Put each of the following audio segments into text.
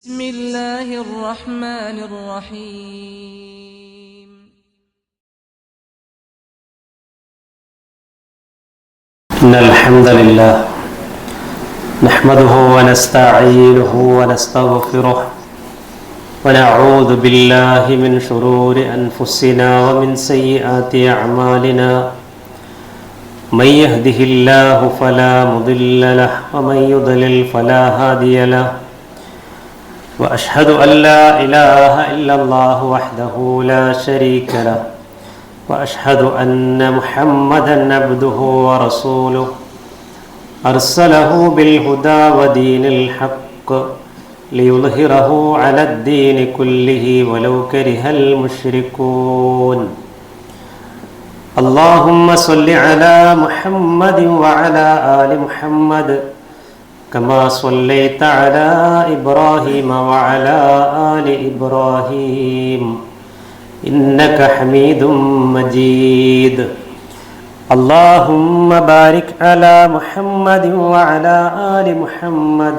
بسم الله الرحمن الرحيم إن الحمد لله نحمده ونستعينه ونستغفره ونعوذ بالله من شرور أنفسنا ومن سيئات أعمالنا من يهده الله فلا مضل له ومن يضلل فلا هادي له وأشهد أن لا إله إلا الله وحده لا شريك له وأشهد أن محمدًا عبده ورسوله أرسله بالهدى ودين الحق ليظهره على الدين كله ولو كره المشركون اللهم صل على محمد وعلى آل محمد كما صليت على إبراهيم وعلى آل إبراهيم إنك حميد مجيد اللهم بارك على محمد وعلى آل محمد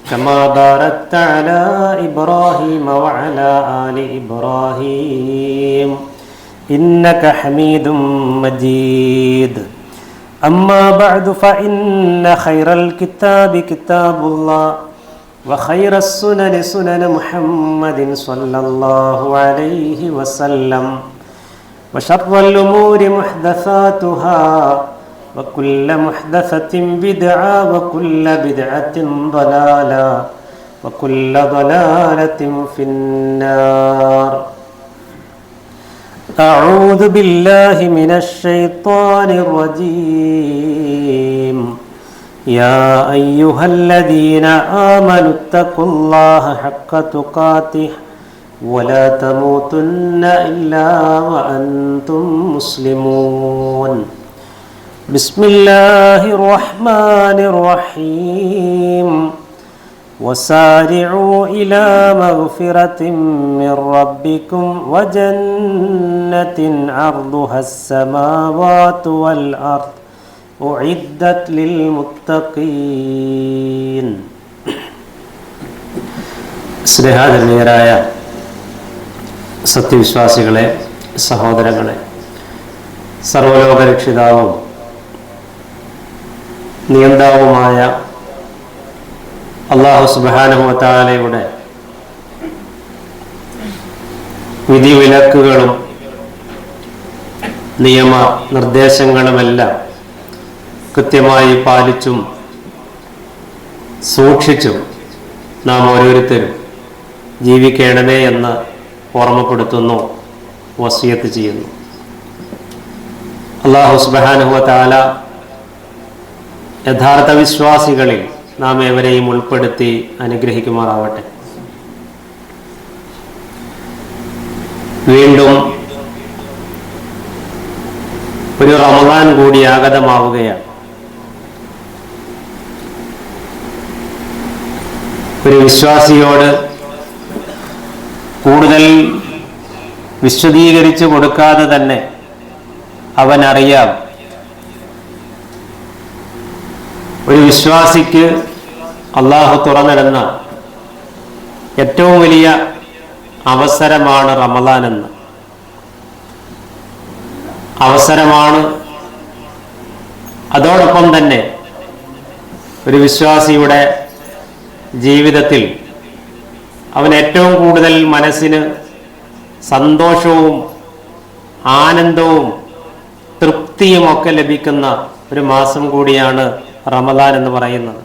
كما باركت على إبراهيم وعلى آل إبراهيم إنك حميد مجيد أما بعد فإن خير الكتاب كتاب الله وخير السنن سنن محمد صلى الله عليه وسلم وشر الأمور محدثاتها وكل محدثة بدعة وكل بدعة ضلالة وكل ضلالة في النار أعوذ بالله من الشيطان الرجيم يا أيها الذين آمنوا اتقوا الله حق تقاته ولا تموتن إلا وأنتم مسلمون بسم الله الرحمن الرحيم وسارعوا إلى مغفرة من ربكم وجنة عرضها السماوات والأرض أعدت للمتقين സ്നേഹാദരണീയരായ സത്യവിശ്വാസികളെ, സഹോദരങ്ങളെ, സർവലോകരക്ഷിതാവും നിയന്താവുമായ അല്ലാഹു സുബ്ഹാനഹു വ തആലയുടെ വിധിവിലക്കുകളും നിയമ നിർദ്ദേശങ്ങളുമെല്ലാം കൃത്യമായി പാലിച്ചും സൂക്ഷിച്ചും നാം ഓരോരുത്തരും ജീവിക്കണമേ എന്ന് ഓർമ്മപ്പെടുത്തുന്നു, വസിയത്ത് ചെയ്യുന്നു. അല്ലാഹു സുബ്ഹാനഹു വ തആല യഥാർത്ഥ വിശ്വാസികളിൽ നാം ഏവരെയും ഉൾപ്പെടുത്തി അനുഗ്രഹിക്കുമാറാവട്ടെ. വീണ്ടും ഒരു റമദാൻ കൂടി ആഗതമാവുകയാണ്. ഒരു വിശ്വാസിയോട് കൂടുതൽ വിശദീകരിച്ചു കൊടുക്കാതെ തന്നെ അവനറിയാം, ഒരു വിശ്വാസിക്ക് അള്ളാഹു തുറന്നിടുന്ന ഏറ്റവും വലിയ അവസരമാണ് റമദാൻ എന്ന്. അവസരമാണ്. അതോടൊപ്പം തന്നെ ഒരു വിശ്വാസിയുടെ ജീവിതത്തിൽ അവൻ ഏറ്റവും കൂടുതൽ മനസ്സിന് സന്തോഷവും ആനന്ദവും തൃപ്തിയും ഒക്കെ ലഭിക്കുന്ന ഒരു മാസം കൂടിയാണ് റമദാൻ എന്ന് പറയുന്നത്.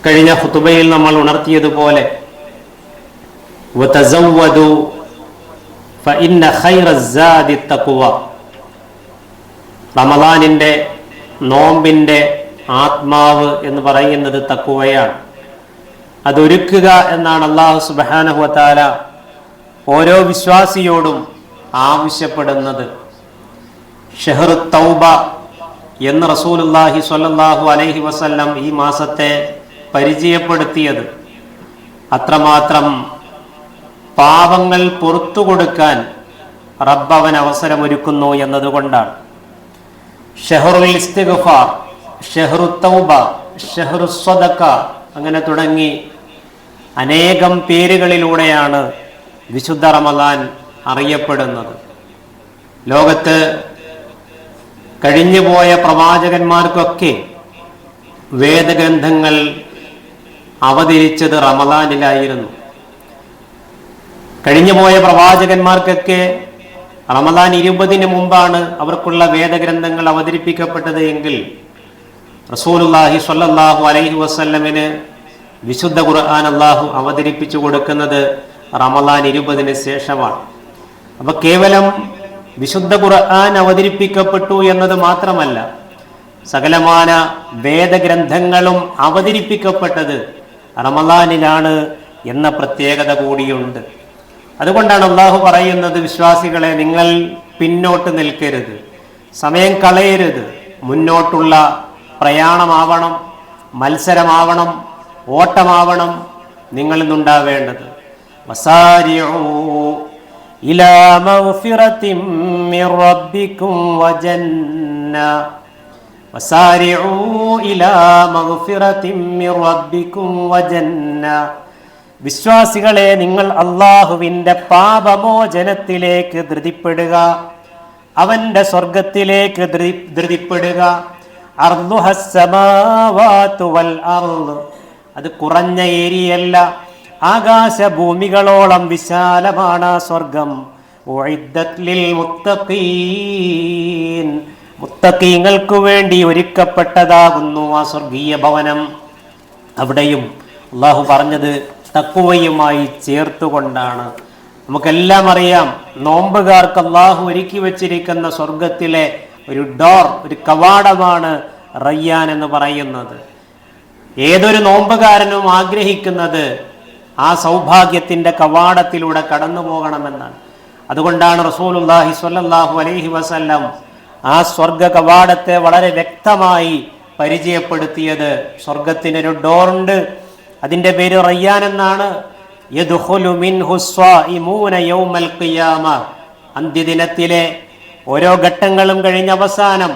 കഴിഞ്ഞ ഖുതുബയിൽ നമ്മൾ ഉണർത്തിയതുപോലെ വതസവ്വദു ഫഇന്ന ഖൈറസ്സാദി തഖ്വ, റമദാനിന്റെ നോമ്പിന്റെ ആത്മാവ് എന്ന് പറയുന്നത് തഖ്വയാണ്. അതൊരുക്കുക എന്നാണ് അല്ലാഹു സുബ്ഹാനഹു വ തആല ഓരോ വിശ്വാസിയോടും ആവശ്യപ്പെടുന്നത്. ഷഹ്റു തൗബ എന്ന് റസൂലുള്ളാഹി സ്വല്ലല്ലാഹു അലൈഹി വസല്ലം ഈ മാസത്തെ പരിചയപ്പെടുത്തിയത് അത്രമാത്രം പാപങ്ങൾ പുറത്തു കൊടുക്കാൻ റബ്ബ് അവൻ അവസരമൊരുക്കുന്നു എന്നതുകൊണ്ടാണ്. ഷഹ്റുൽ ഇസ്തിഗ്ഫാർ, ഷഹ്റു തൗബ, ഷഹ്റു സ്വദഖ, അങ്ങനെ തുടങ്ങി അനേകം പേരുകളിലൂടെയാണ് വിശുദ്ധ റമദാൻ അറിയപ്പെടുന്നത്. ലോകത്ത് കഴിഞ്ഞുപോയ പ്രവാചകന്മാർക്കൊക്കെ വേദഗ്രന്ഥങ്ങൾ അവതരിച്ചത് റമദാനിലായിരുന്നു. കഴിഞ്ഞുപോയ പ്രവാചകന്മാർക്കൊക്കെ റമദാൻ 20 മുമ്പാണ് അവർക്കുള്ള വേദഗ്രന്ഥങ്ങൾ അവതരിപ്പിക്കപ്പെട്ടത് എങ്കിൽ റസൂലുള്ളാഹി സ്വല്ലല്ലാഹു അലൈഹി വസല്ലമിന് വിശുദ്ധ ഖുർആൻ അല്ലാഹു അവതരിപ്പിച്ചു കൊടുക്കുന്നത് റമദാൻ 20 ശേഷമാണ്. അപ്പൊ കേവലം വിശുദ്ധ ഖുർആൻ അവതരിപ്പിക്കപ്പെട്ടു എന്നത് മാത്രമല്ല, സകലമാന വേദഗ്രന്ഥങ്ങളും അവതരിപ്പിക്കപ്പെട്ടത് റമദാനിലാണ് എന്ന പ്രത്യേകത കൂടിയുണ്ട്. അതുകൊണ്ടാണ് അള്ളാഹു പറയുന്നത്, വിശ്വാസികളെ, നിങ്ങൾ പിന്നോട്ട് നിൽക്കരുത്, സമയം കളയരുത്, മുന്നോട്ടുള്ള പ്രയാണമാവണം, മത്സരമാവണം, ഓട്ടമാവണം നിങ്ങളിൽ നിന്നുണ്ടാവേണ്ടത്. വസാരിഉ ഇലാ മഗ്ഫിറത്തിൻ മിർ റബ്ബിക്കും വജന്ന വസാരിഉ ഇലാ മഗ്ഫിറത്തിൻ മിർ റബ്ബിക്കും വജന്ന. വിശ്വാസികളെ, നിങ്ങൾ അള്ളാഹുവിൻ്റെ പാപമോചനത്തിലേക്ക് ധൃതിപ്പെടുക, അവന്റെ സ്വർഗത്തിലേക്ക് ധൃതിപ്പെടുക. അർളുഹസ് സമാവാതു വൽ അർള്, അത് കുറഞ്ഞ ഏരിയല്ല, ആകാശഭൂമികളോളം വിശാലമാണ് ആ സ്വർഗം. ഉഇദ്ദത് ലിൽ മുത്തഖീൻ, മുത്തഖീങ്ങൾക്ക് വേണ്ടി ഒരുക്കപ്പെട്ടതാകുന്നു ആ സ്വർഗീയ ഭവനം. അവിടെയും അള്ളാഹു പറഞ്ഞത് തഖ്വയുമായി ചേർത്തുകൊണ്ടാണ്. നമുക്കെല്ലാം അറിയാം, നോമ്പുകാർക്ക് അള്ളാഹു ഒരുക്കി വച്ചിരിക്കുന്ന സ്വർഗത്തിലെ ഒരു ഡോർ, ഒരു കവാടമാണ് റയ്യാൻ എന്ന് പറയുന്നത്. ഏതൊരു നോമ്പുകാരനും ആഗ്രഹിക്കുന്നത് ആ സൗഭാഗ്യത്തിന്റെ കവാടത്തിലൂടെ കടന്നു പോകണമെന്നാണ്. അതുകൊണ്ടാണ് റസൂലുള്ളാഹി സ്വല്ലല്ലാഹു അലൈഹി വസല്ലം ആ സ്വർഗ കവാടത്തെ വളരെ വ്യക്തമായി പരിചയപ്പെടുത്തിയത്. സ്വർഗത്തിനൊരു ഡോറുണ്ട്, അതിന്റെ പേര് റയ്യാൻ എന്നാണ്. യദ്ഖുലു മിൻഹു സ്വായിമൂന യൗമൽ ഖിയാമ, അന്ത്യദിനത്തിലെ ഓരോ ഘട്ടങ്ങളും കഴിഞ്ഞ അവസാനം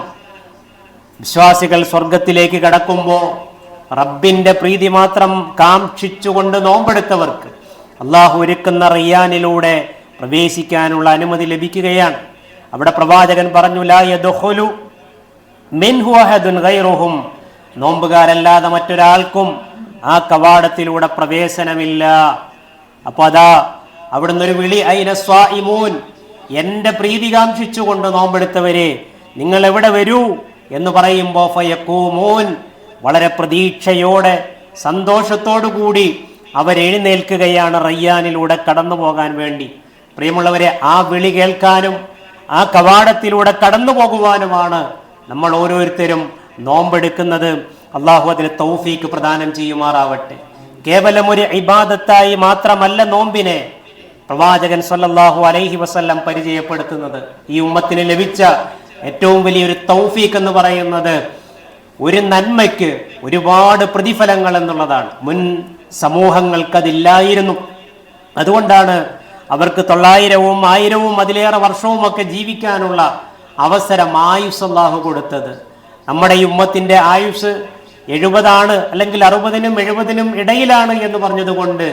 വിശ്വാസികൾ സ്വർഗത്തിലേക്ക് കടക്കുമ്പോൾ റബ്ബിന്റെ പ്രീതി മാത്രം കാക്ഷിച്ചുകൊണ്ട് നോമ്പെടുത്തവർക്ക് അള്ളാഹു ഒരുക്കുന്ന റയ്യാനിലൂടെ പ്രവേശിക്കാനുള്ള അനുമതി ലഭിക്കുകയാണ്. അവിടെ പ്രവാചകൻ പറഞ്ഞു, ലാ യദ്ഖുലു മിൻഹു അഹദുൻ ഗൈറുഹും, നോമ്പുകാരല്ലാതെ മറ്റൊരാൾക്കും ആ കവാടത്തിലൂടെ പ്രവേശനമില്ല. അപ്പൊ അതാ അവിടുന്ന് ഒരു വിളി, ഐന സ്വായിമൂൻ, എന്റെ പ്രീതി കാക്ഷിച്ചുകൊണ്ട് നോമ്പെടുത്തവരെ നിങ്ങൾ എവിടെ വരൂ എന്ന് പറയുമ്പോ ഫയഖൂമൂൻ, വളരെ പ്രതീക്ഷയോടെ സന്തോഷത്തോടു കൂടി അവരെഴുന്നേൽക്കുകയാണ് റയ്യാനിലൂടെ കടന്നു പോകാൻ വേണ്ടി. പ്രിയമുള്ളവരെ, ആ വിളി കേൾക്കാനും ആ കവാടത്തിലൂടെ കടന്നു പോകുവാനുമാണ് നമ്മൾ ഓരോരുത്തരും നോമ്പെടുക്കുന്നത്. അള്ളാഹു അതിന് തൗഫീക്ക് പ്രദാനം ചെയ്യുമാറാവട്ടെ. കേവലം ഒരു ഇബാദത്തായി മാത്രമല്ല നോമ്പിനെ പ്രവാചകൻ സ്വല്ലല്ലാഹു അലൈഹി വസല്ലം പരിചയപ്പെടുത്തുന്നത്. ഈ ഉമ്മത്തിന് ലഭിച്ച ഏറ്റവും വലിയൊരു തൗഫീക്ക് എന്ന് പറയുന്നത് ഒരു നന്മയ്ക്ക് ഒരുപാട് പ്രതിഫലങ്ങൾ എന്നുള്ളതാണ്. മുൻ സമൂഹങ്ങൾക്കതില്ലായിരുന്നു. അതുകൊണ്ടാണ് അവർക്ക് 900-ഉം 1000-ഉം അതിലേറെ വർഷവും ഒക്കെ ജീവിക്കാനുള്ള അവസരം, ആയുസ് അല്ലാഹു കൊടുത്തത്. നമ്മുടെ ഈ ഉമ്മത്തിന്റെ ആയുസ് 70 അല്ലെങ്കിൽ 60-നും 70-നും ഇടയിലാണ് എന്ന് പറഞ്ഞതുകൊണ്ട്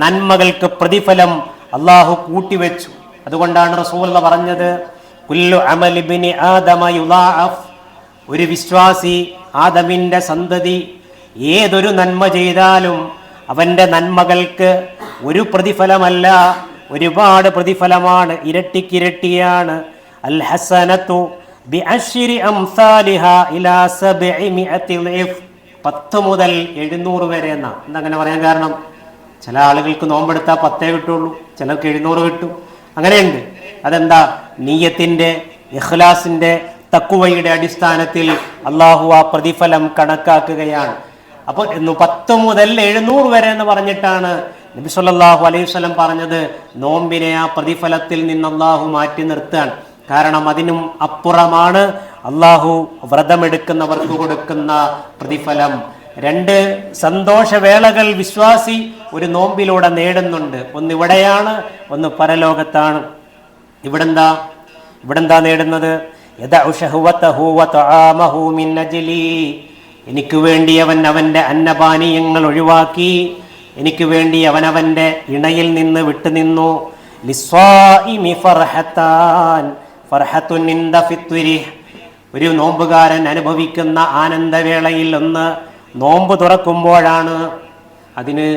നന്മകൾക്ക് പ്രതിഫലം അള്ളാഹു കൂട്ടിവെച്ചു. അതുകൊണ്ടാണ് റസൂലുള്ളാഹി പറഞ്ഞത്, കുല്ലു അമലി ഇബ്നി ആദമ യുളാഅഫ്, ഒരു വിശ്വാസി, ആദമിന്റെ സന്തതി ഏതൊരു നന്മ ചെയ്താലും അവന്റെ നന്മകൾക്ക് ഒരു പ്രതിഫലമല്ല, ഒരുപാട് പ്രതിഫലമാണ്, ഇരട്ടിക്കിരട്ടിയാണ്. അൽ ഹസനതു ബിഅശ്രി അംസാലിഹാ ഇലാ 700 ളിഫ്, 10 മുതൽ 700 വരെ എന്നാ. എന്തങ്ങനെ പറയാൻ കാരണം? ചില ആളുകൾക്ക് നോമ്പെടുത്താൽ 10 കിട്ടുള്ളൂ, ചിലർക്ക് 700 കിട്ടും, അങ്ങനെയുണ്ട്. അതെന്താ? നീയത്തിന്റെ, ഇഖ്ലാസിന്റെ, തഖ്വയുടെ അടിസ്ഥാനത്തിൽ അള്ളാഹു ആ പ്രതിഫലം കണക്കാക്കുകയാണ്. അപ്പോൾ 10 മുതൽ 700 വരെ എന്ന് പറഞ്ഞിട്ടാണ് നബി സല്ലല്ലാഹു അലൈഹി വസല്ലം പറഞ്ഞത്. നോമ്പിനെ ആ പ്രതിഫലത്തിൽ നിന്ന് അള്ളാഹു മാറ്റി നിർത്താൻ. കാരണം അതിനും അപ്പുറമാണ് അള്ളാഹു വ്രതമെടുക്കുന്നവർക്ക് കൊടുക്കുന്ന പ്രതിഫലം. 2 സന്തോഷവേളകൾ വിശ്വാസി ഒരു നോമ്പിലൂടെ നേടുന്നുണ്ട്. ഒന്ന് ഇവിടെയാണ്, ഒന്ന് പരലോകത്താണ്. ഇവിടെന്താ നേടുന്നത്? യദഉ ശഹവതഹു വതആമഹു മിൻ അജ്ലി, എനിക്ക് വേണ്ടി അവൻ അവന്റെ അന്നപാനീയങ്ങൾ ഒഴിവാക്കി എനിക്ക് വേണ്ടി അവനവന്റെ ഇണയിൽ നിന്ന് വിട്ടുനിന്നു. ലിസ്വാഇമി ഫർഹത്താൻ ഫർഹത്തുൻ ഇൻദ ഫിത്രി. ഒരു നോമ്പുകാരൻ അനുഭവിക്കുന്ന ആനന്ദവേളയിൽ ഒന്ന് നോമ്പ് തുറക്കുമ്പോഴാണ്. അതിന്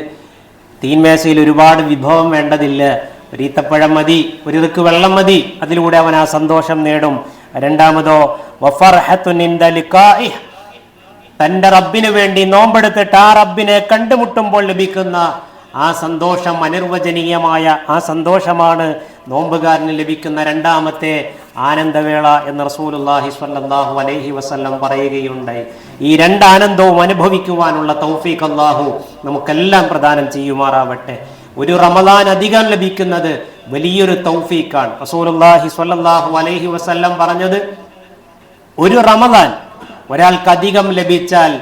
തീന്മേശയിൽ ഒരുപാട് വിഭവം വേണ്ടതില്ല. ഒരു ഈത്തപ്പഴം മതി, ഒരു ഇറുക്ക് വെള്ളം മതി, അതിലൂടെ അവൻ ആ സന്തോഷം നേടും. രണ്ടാമതോ വഫർഹത്തുൻ ഇൻദ ലിഖാഇഹ്, തൻ്റെ റബ്ബിന് വേണ്ടി നോമ്പെടുത്തിട്ട് ആ റബ്ബിനെ കണ്ടുമുട്ടുമ്പോൾ ലഭിക്കുന്ന ആ സന്തോഷം, അനിർവചനീയമായ ആ സന്തോഷമാണ് നോമ്പുകാരന് ലഭിക്കുന്ന രണ്ടാമത്തെ ആനന്ദവേള എന്ന് റസൂലുള്ളാഹി സ്വല്ലല്ലാഹു അലൈഹി വസല്ലം പറയുകയുണ്ടായി. ഈ രണ്ട് ആനന്ദവും അനുഭവിക്കുവാനുള്ള തൗഫീഖ് അല്ലാഹു നമുക്കെല്ലാം പ്രദാനം ചെയ്യുമാറാവട്ടെ. ഒരു റമദാൻ അധികം ലഭിക്കുന്നത് വലിയൊരു തൗഫീഖാണ്. റസൂലുള്ളാഹി സ്വല്ലല്ലാഹു അലൈഹി വസല്ലം പറഞ്ഞത്, ഒരു റമദാൻ ഒരാൾക്ക് അധികം ലഭിച്ചാൽ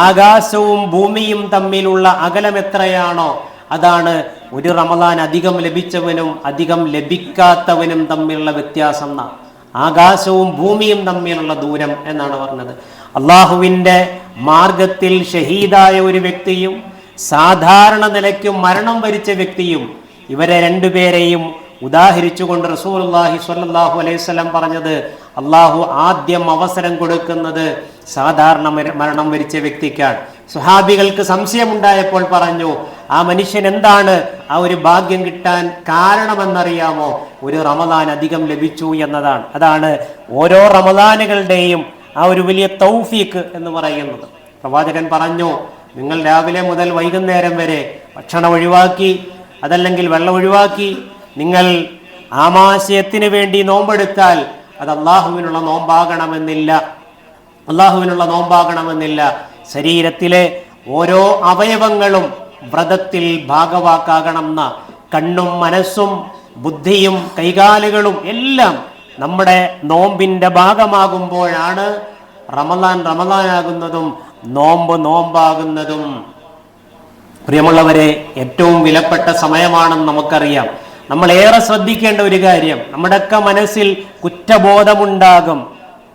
ആകാശവും ഭൂമിയും തമ്മിലുള്ള അകലം എത്രയാണോ അതാണ് ഒരു റമദാൻ അധികം ലഭിച്ചവനും അധികം ലഭിക്കാത്തവനും തമ്മിലുള്ള വ്യത്യാസം. ആകാശവും ഭൂമിയും തമ്മിലുള്ള ദൂരം എന്നാണ് പറഞ്ഞത്. അള്ളാഹുവിൻ്റെ മാർഗത്തിൽ ഷഹീദായ ഒരു വ്യക്തിയും സാധാരണ നിലയ്ക്ക് മരണം വരിച്ച വ്യക്തിയും, ഇവരെ രണ്ടുപേരെയും ഉദാഹരിച്ചുകൊണ്ട് റസൂലുള്ളാഹി സ്വല്ലല്ലാഹു അലൈഹി വസല്ലം പറഞ്ഞത്, അള്ളാഹു ആദ്യം അവസരം കൊടുക്കുന്നത് സാധാരണ മരണം വരിച്ച വ്യക്തിക്കാണ്. സ്വഹാബികൾക്ക് സംശയമുണ്ടായപ്പോൾ പറഞ്ഞു, ആ മനുഷ്യൻ എന്താണ് ആ ഒരു ഭാഗ്യം കിട്ടാൻ കാരണമെന്നറിയാമോ? ഒരു റമദാൻ അധികം ലഭിച്ചു എന്നതാണ്. അതാണ് ഓരോ റമദാനുകളുടെയും ആ ഒരു വലിയ തൗഫീഖ് എന്ന് പറയുന്നത്. പ്രവാചകൻ പറഞ്ഞു, നിങ്ങൾ രാവിലെ മുതൽ വൈകുന്നേരം വരെ ഭക്ഷണം ഒഴിവാക്കി, അതല്ലെങ്കിൽ വെള്ളം ഒഴിവാക്കി നിങ്ങൾ ആമാശയത്തിന് വേണ്ടി നോമ്പെടുത്താൽ അത് അള്ളാഹുവിനുള്ള നോമ്പാകണമെന്നില്ല. ശരീരത്തിലെ ഓരോ അവയവങ്ങളും വ്രതത്തിൽ ഭാഗവാക്കാകണം. കണ്ണും മനസ്സും ബുദ്ധിയും കൈകാലുകളും എല്ലാം നമ്മുടെ നോമ്പിന്റെ ഭാഗമാകുമ്പോഴാണ് റമദാനാകുന്നതും നോമ്പാകുന്നതും. പ്രിയമുള്ളവരെ, ഏറ്റവും വിലപ്പെട്ട സമയമാണെന്ന് നമുക്കറിയാം. നമ്മൾ ഏറെ ശ്രദ്ധിക്കേണ്ട ഒരു കാര്യം, നമ്മുടെയൊക്കെ മനസ്സിൽ കുറ്റബോധമുണ്ടാകും.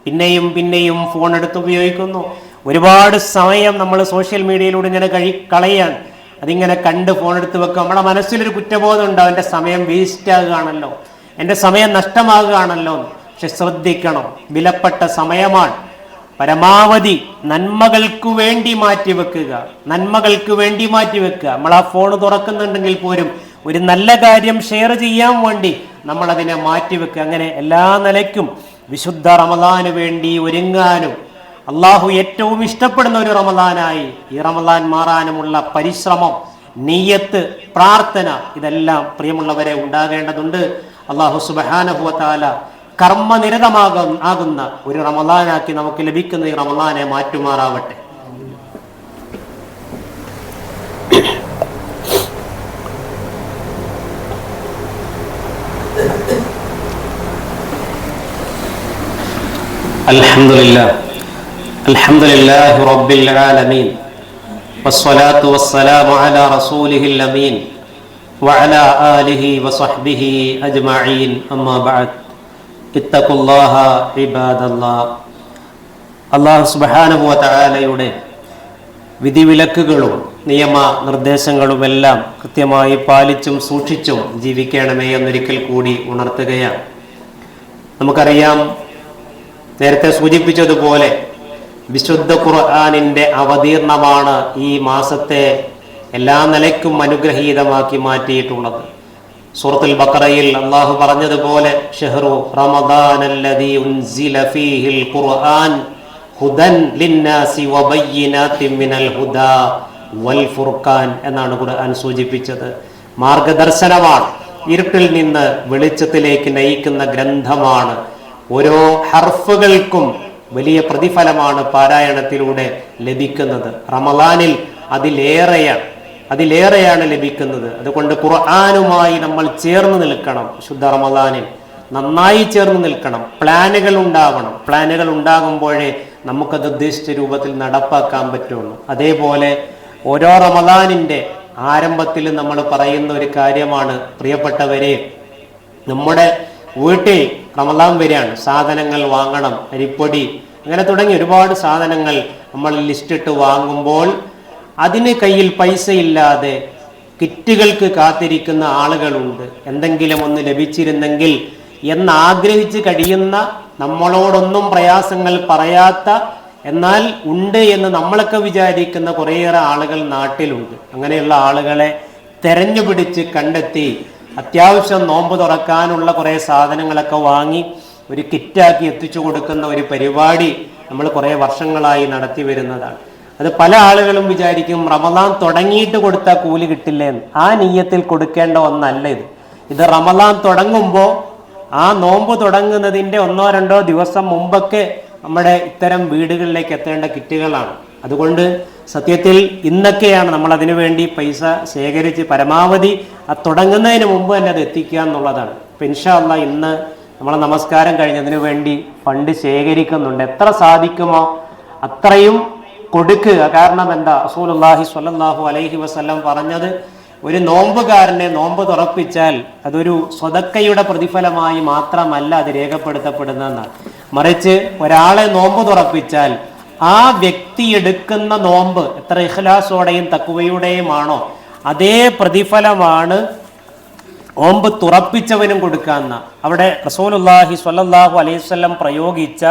പിന്നെയും ഫോൺ എടുത്ത് ഉപയോഗിക്കുന്നു. ഒരുപാട് സമയം നമ്മൾ സോഷ്യൽ മീഡിയയിലൂടെ ഇങ്ങനെ കളയാണ്. അതിങ്ങനെ കണ്ട് ഫോൺ എടുത്ത് വെക്കുക. നമ്മുടെ മനസ്സിലൊരു കുറ്റബോധം ഉണ്ടാവും, എൻ്റെ സമയം വേസ്റ്റ് ആകുകയാണല്ലോ, എൻ്റെ സമയം നഷ്ടമാകുകയാണല്ലോ. പക്ഷെ ശ്രദ്ധിക്കണം, വിലപ്പെട്ട സമയമാണ്. പരമാവധി നന്മകൾക്ക് വേണ്ടി മാറ്റിവെക്കുക. നമ്മൾ ആ ഫോൺ തുറക്കുന്നുണ്ടെങ്കിൽ പോലും ഒരു നല്ല കാര്യം ഷെയർ ചെയ്യാൻ വേണ്ടി നമ്മൾ അതിനെ മാറ്റിവെക്കുക. അങ്ങനെ എല്ലാ നിലയ്ക്കും വിശുദ്ധ റമദാന് വേണ്ടി ഒരുങ്ങാനും അള്ളാഹു ഏറ്റവും ഇഷ്ടപ്പെടുന്ന ഒരു റമദാനായി ഈ റമദാൻ മാറാനുമുള്ള പരിശ്രമം, നിയ്യത്ത്, പ്രാർത്ഥന, ഇതെല്ലാം പ്രിയമുള്ളവരെ ഉണ്ടാകേണ്ടതുണ്ട്. അള്ളാഹു സുബ്ഹാനഹു വ തആല കർമ്മനിരതമാകുന്ന ഒരു റമദാനാക്കി നമുക്ക് ലഭിക്കുന്ന ഈ റമദാനെ മാറ്റുമാറാവട്ടെ. അൽഹംദുലില്ലാഹി റബ്ബിൽ ആലമീൻ വസ്സലാത്തു വസ്സലാമു അലാ റസൂലിഹിൽ അമീൻ വഅലാ ആലിഹി വസഹ്ബിഹി അജ്മഈൻ. അമ്മാ ബഅദ്. ഇത്തഖുല്ലാഹ ഇബാദല്ലാഹ്. അല്ലാഹു സുബ്ഹാനഹു വ തആലയുടെ വിധിവിലക്കുകളും നിയമ നിർദ്ദേശങ്ങളുമെല്ലാം കൃത്യമായി പാലിച്ചും സൂക്ഷിച്ചും ജീവിക്കണമേ എന്നൊരിക്കൽ കൂടി ഉണർത്തുകയാണ്. നമുക്കറിയാം, നേരത്തെ സൂചിപ്പിച്ചതുപോലെ വിശുദ്ധ ഖുർആനിന്റെ അവതീർണമാണ് ഈ മാസത്തെ എല്ലാ നിലയ്ക്കും അനുഗ്രഹീതമാക്കി മാറ്റിയിട്ടുള്ളത്. സൂറത്തുൽ ബഖറയിൽ അല്ലാഹു പറഞ്ഞതുപോലെ, ഷഹ്റു റമദാനല്ലദീ ഉൻസില ഫീഹിൽ ഖുർആൻ ഹുദൻ ലിന്നാസി വബയ്യിനാതിൻ മിനൽ ഹുദാ വൽ ഫുർഖാൻ എന്നാണ് ഖുർആൻ സൂചിപ്പിച്ചത്. മാർഗദർശനമാണ്, ഇരുട്ടിൽ നിന്ന് വെളിച്ചത്തിലേക്ക് നയിക്കുന്ന ഗ്രന്ഥമാണ്. ഓരോ ഹർഫുകൾക്കും വലിയ പ്രതിഫലമാണ് പാരായണത്തിലൂടെ ലഭിക്കുന്നത്. റമദാനിൽ അതിലേറെയാണ് ലഭിക്കുന്നത്. അതുകൊണ്ട് ഖുർആനുമായി നമ്മൾ ചേർന്ന് നിൽക്കണം. ശുദ്ധ റമദാനിൽ നന്നായി ചേർന്ന് നിൽക്കണം. പ്ലാനുകൾ ഉണ്ടാകുമ്പോഴേ നമുക്കത് ഉദ്ദേശിച്ച രൂപത്തിൽ നടപ്പാക്കാൻ പറ്റുള്ളൂ. അതേപോലെ ഓരോ റമദാനിന്റെ ആരംഭത്തിൽ നമ്മൾ പറയുന്ന ഒരു കാര്യമാണ്, പ്രിയപ്പെട്ടവരെ, നമ്മുടെ വീട്ടിൽ റമദാൻ വരികയാണ്, സാധനങ്ങൾ വാങ്ങണം, അരിപ്പൊടി, അങ്ങനെ തുടങ്ങി ഒരുപാട് സാധനങ്ങൾ നമ്മൾ ലിസ്റ്റിട്ട് വാങ്ങുമ്പോൾ അതിന് കയ്യിൽ പൈസയില്ലാതെ കിറ്റുകൾക്ക് കാത്തിരിക്കുന്ന ആളുകളുണ്ട്. എന്തെങ്കിലും ഒന്ന് ലഭിച്ചിരുന്നെങ്കിൽ എന്നാഗ്രഹിച്ച് കഴിയുന്ന, നമ്മളോടൊന്നും പ്രയാസങ്ങൾ പറയാത്ത, എന്നാൽ ഉണ്ട് എന്ന് നമ്മളൊക്കെ വിചാരിക്കുന്ന കുറേയേറെ ആളുകൾ നാട്ടിലുണ്ട്. അങ്ങനെയുള്ള ആളുകളെ തെരഞ്ഞുപിടിച്ച് കണ്ടെത്തി അത്യാവശ്യം നോമ്പ് തുറക്കാനുള്ള കുറേ സാധനങ്ങളൊക്കെ വാങ്ങി ഒരു കിറ്റാക്കി എത്തിച്ചു കൊടുക്കുന്ന ഒരു പരിപാടി നമ്മൾ കുറേ വർഷങ്ങളായി നടത്തി വരുന്നതാണ്. അത് പല ആളുകളും വിചാരിക്കും റമദാൻ തുടങ്ങിയിട്ട് കൊടുത്താൽ കൂലി കിട്ടില്ലേന്ന്. ആ നീയത്തിൽ കൊടുക്കേണ്ട ഒന്നല്ല ഇത്. ഇത് റമദാൻ തുടങ്ങുമ്പോൾ ആ നോമ്പ് തുടങ്ങുന്നതിൻ്റെ 1-2 ദിവസം മുമ്പൊക്കെ നമ്മുടെ ഇത്തരം വീടുകളിലേക്ക് എത്തേണ്ട കിറ്റുകളാണ്. അതുകൊണ്ട് സത്യത്തിൽ ഇന്നൊക്കെയാണ് നമ്മൾ അതിനു വേണ്ടി പൈസ ശേഖരിച്ച് പരമാവധി അത് തുടങ്ങുന്നതിന് മുമ്പ് തന്നെ അത് എത്തിക്കുക എന്നുള്ളതാണ്. ഇപ്പം ഇൻഷാ അല്ലാഹ് ഇന്ന് നമ്മളെ നമസ്കാരം കഴിഞ്ഞതിനു വേണ്ടി ഫണ്ട് ശേഖരിക്കുന്നുണ്ട്. എത്ര സാധിക്കുമോ അത്രയും കൊടുക്കുക. കാരണം എന്താ, റസൂലുള്ളാഹി സ്വല്ലല്ലാഹു അലൈഹി വസല്ലം പറഞ്ഞത്, ഒരു നോമ്പുകാരനെ നോമ്പ് തുറപ്പിച്ചാൽ അതൊരു സ്വതക്കയുടെ പ്രതിഫലമായി മാത്രമല്ല അത് രേഖപ്പെടുത്തപ്പെടുന്നതെന്നാണ്. മറിച്ച് ഒരാളെ നോമ്പ് തുറപ്പിച്ചാൽ ആ വ്യക്തി എടുക്കുന്ന നോമ്പ് എത്ര ഇഖ്ലാസോടെയും തഖ്വയുടെയുമാണോ അതേ പ്രതിഫലമാണ് നോമ്പ് തുറപ്പിച്ചവനും കൊടുക്കാന്ന. അവിടെ റസൂലുള്ളാഹി സ്വല്ലല്ലാഹു അലൈഹി വസല്ലം പ്രയോഗിച്ച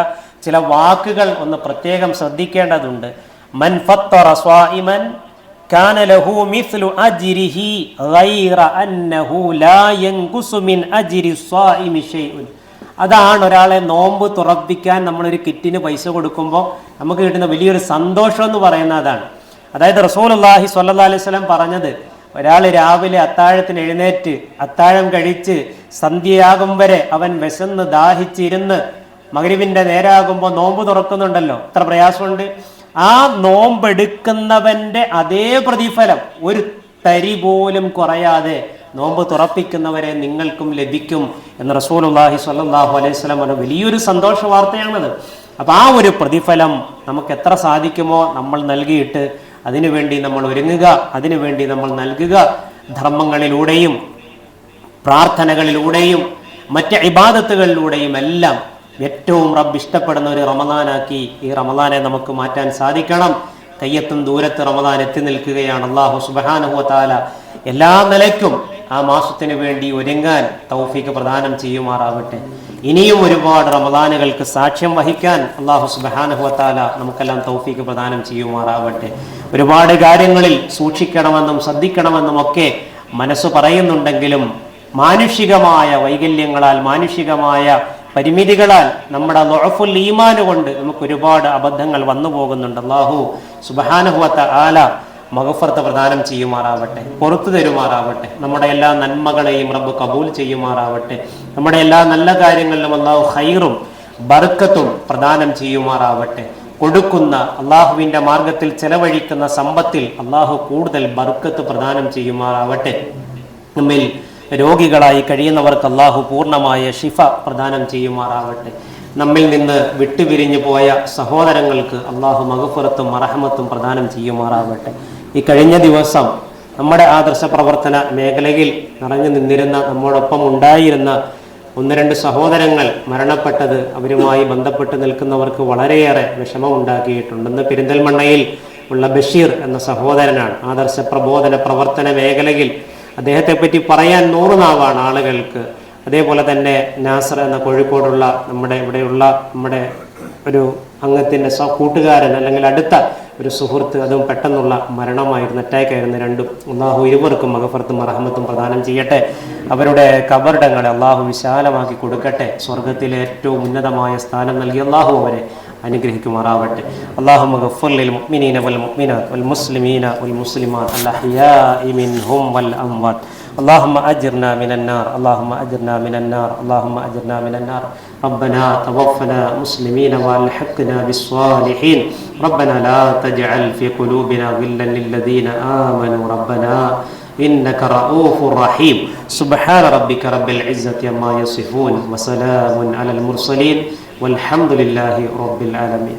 ചില വാക്കുകൾ ഒന്ന് പ്രത്യേകം ശ്രദ്ധിക്കേണ്ടതുണ്ട്. മൻ ഫത്തറ സ്വായിമൻ കാന ലഹു മിസ്ലു അജ്രിഹി ഗൈറ അന്നഹു ലാ യൻഖുസു മിൻ അജ്രി സ്വായിമി ഷൈഉൻ. അതാണ് ഒരാളെ നോമ്പ് തുറപ്പിക്കാൻ നമ്മളൊരു കിറ്റിന് പൈസ കൊടുക്കുമ്പോൾ നമുക്ക് കിട്ടുന്ന വലിയൊരു സന്തോഷം എന്ന് പറയുന്നത് അതാണ്. അതായത് റസൂലുള്ളാഹി സ്വല്ലല്ലാഹു അലൈഹി വസല്ലം പറഞ്ഞത്, ഒരാൾ രാവിലെ അത്താഴത്തിന് എഴുന്നേറ്റ് അത്താഴം കഴിച്ച് സന്ധ്യയാകും വരെ അവൻ വിശന്ന് ദാഹിച്ചിരുന്ന് മഗ്‌രിബിന്റെ നേരാകുമ്പോൾ നോമ്പ് തുറക്കുന്നുണ്ടല്ലോ, എത്ര പ്രയാസമുണ്ട്. ആ നോമ്പെടുക്കുന്നവന്റെ അതേ പ്രതിഫലം ഒരു തരി പോലും കുറയാതെ നോമ്പ് തുറപ്പിക്കുന്നവരെ നിങ്ങൾക്കും ലഭിക്കും എന്ന് റസൂലുള്ളാഹി സ്വല്ലല്ലാഹു അലൈഹി വസല്ലം പറഞ്ഞ വലിയൊരു സന്തോഷ വാർത്തയാണത്. അപ്പം ആ ഒരു പ്രതിഫലം നമുക്ക് എത്ര സാധിക്കുമോ നമ്മൾ നൽകിയിട്ട് അതിനുവേണ്ടി നമ്മൾ ഒരുങ്ങുക, അതിനുവേണ്ടി നമ്മൾ നൽകുക. ധർമ്മങ്ങളിലൂടെയും പ്രാർത്ഥനകളിലൂടെയും മറ്റ് ഇബാദത്തുകളിലൂടെയും എല്ലാം ഏറ്റവും റബ്ബ് ഇഷ്ടപ്പെടുന്ന ഒരു റമദാനാക്കി ഈ റമദാനെ നമുക്ക് മാറ്റാൻ സാധിക്കണം. കയ്യെത്തും ദൂരത്ത് റമദാൻ എത്തി നിൽക്കുകയാണ്. അല്ലാഹു സുബ്ഹാനഹു വ തആല എല്ലാ നിലയ്ക്കും ആ മാസത്തിന് വേണ്ടി ഒരുങ്ങാൻ തൗഫീഖ് പ്രദാനം ചെയ്യുമാറാവട്ടെ. ഇനിയും ഒരുപാട് റമദാനുകൾക്ക് സാക്ഷ്യം വഹിക്കാൻ അല്ലാഹു സുബ്ഹാനഹു വ തആല നമുക്കെല്ലാം തൗഫീഖ് പ്രദാനം ചെയ്യുമാറാവട്ടെ. ഒരുപാട് കാര്യങ്ങളിൽ സൂക്ഷിക്കണമെന്നും ശ്രദ്ധിക്കണമെന്നും ഒക്കെ മനസ്സ് പറയുന്നുണ്ടെങ്കിലും മാനുഷികമായ വൈകല്യങ്ങളാൽ, മാനുഷികമായ പരിമിതികളാൽ, നമ്മുടെ ളുഅഫുൽ ഈമാൻ കൊണ്ട് നമുക്ക് ഒരുപാട് അബദ്ധങ്ങൾ വന്നു പോകുന്നുണ്ട്. അല്ലാഹു സുബ്ഹാനഹു വ തആല മഗ്ഫിറത്ത് പ്രദാനം ചെയ്യുമാറാവട്ടെ, പുറത്തു തരുമാറാവട്ടെ. നമ്മുടെ എല്ലാ നന്മകളെയും റബ്ബ് കബൂൽ ചെയ്യുമാറാവട്ടെ. നമ്മുടെ എല്ലാ നല്ല കാര്യങ്ങളിലും അല്ലാഹു ഖൈറും ബർക്കത്തും പ്രദാനം ചെയ്യുമാറാവട്ടെ. കൊടുക്കുന്ന അള്ളാഹുവിൻ്റെ മാർഗത്തിൽ ചെലവഴിക്കുന്ന സമ്പത്തിൽ അള്ളാഹു കൂടുതൽ ബർക്കത്ത് പ്രദാനം ചെയ്യുമാറാവട്ടെ. നമ്മിൽ രോഗികളായി കഴിയുന്നവർക്ക് അള്ളാഹു പൂർണ്ണമായ ഷിഫ പ്രദാനം ചെയ്യുമാറാവട്ടെ. നമ്മിൽ നിന്ന് വിട്ടുപിരിഞ്ഞു പോയ സഹോദരങ്ങൾക്ക് അള്ളാഹു മഗ്ഫിറത്തും മർഹമത്തും പ്രദാനം ചെയ്യുമാറാവട്ടെ. ഈ കഴിഞ്ഞ ദിവസം നമ്മുടെ ആദർശ പ്രവർത്തന മേഖലയിൽ നിറഞ്ഞു നിന്നിരുന്ന, നമ്മോടൊപ്പം ഉണ്ടായിരുന്ന 1-2 സഹോദരങ്ങൾ മരണപ്പെട്ടത് അവരുമായി ബന്ധപ്പെട്ട് നിൽക്കുന്നവർക്ക് വളരെയേറെ വിഷമമുണ്ടാക്കിയിട്ടുണ്ട്. ഇന്ന് പെരിന്തൽമണ്ണയിൽ ഉള്ള ബഷീർ എന്ന സഹോദരനാണ്. ആദർശ പ്രബോധന പ്രവർത്തന മേഖലയിൽ അദ്ദേഹത്തെ പറ്റി പറയാൻ 100 നാവാണ് ആളുകൾക്ക്. അതേപോലെ തന്നെ നാസർ എന്ന കോഴിക്കോടുള്ള നമ്മുടെ ഒരു അംഗത്തിൻ്റെ കൂട്ടുകാരൻ അല്ലെങ്കിൽ അടുത്ത ഒരു സുഹൃത്ത്, അതും പെട്ടെന്നുള്ള മരണമായിരുന്നു, അറ്റാക്കായിരുന്നു രണ്ടും. അള്ളാഹു ഇരുവർക്കും മഗ്ഫിറത്തും റഹ്മത്തും പ്രദാനം ചെയ്യട്ടെ. അവരുടെ കബറിടങ്ങളെ അള്ളാഹു വിശാലമാക്കി കൊടുക്കട്ടെ. സ്വർഗത്തിലെ ഏറ്റവും ഉന്നതമായ സ്ഥാനം നൽകി അള്ളാഹു അവരെ അനുഗ്രഹിക്കുമാറാവട്ടെ. അല്ലാഹുമ്മ ഗഫിർ ലിൽ മുഅ്മിനീന വൽ മുഅ്മിനാത്ത് വൽ മുസ്ലിമീന വൽ മുസ്ലിമാത്ത് അൽ അഹ്യാഇ മിൻഹും വൽ അംവാത്ത്. اللهم أجرنا من النار، اللهم أجرنا من النار، اللهم أجرنا من النار. ربنا توفنا مسلمين والحقنا بالصالحين. ربنا لا تجعل في قلوبنا غلا للذين آمنوا ربنا إنك رؤوف رحيم. سبحان ربك رب العزة عما يصفون وسلام على المرسلين والحمد لله رب العالمين.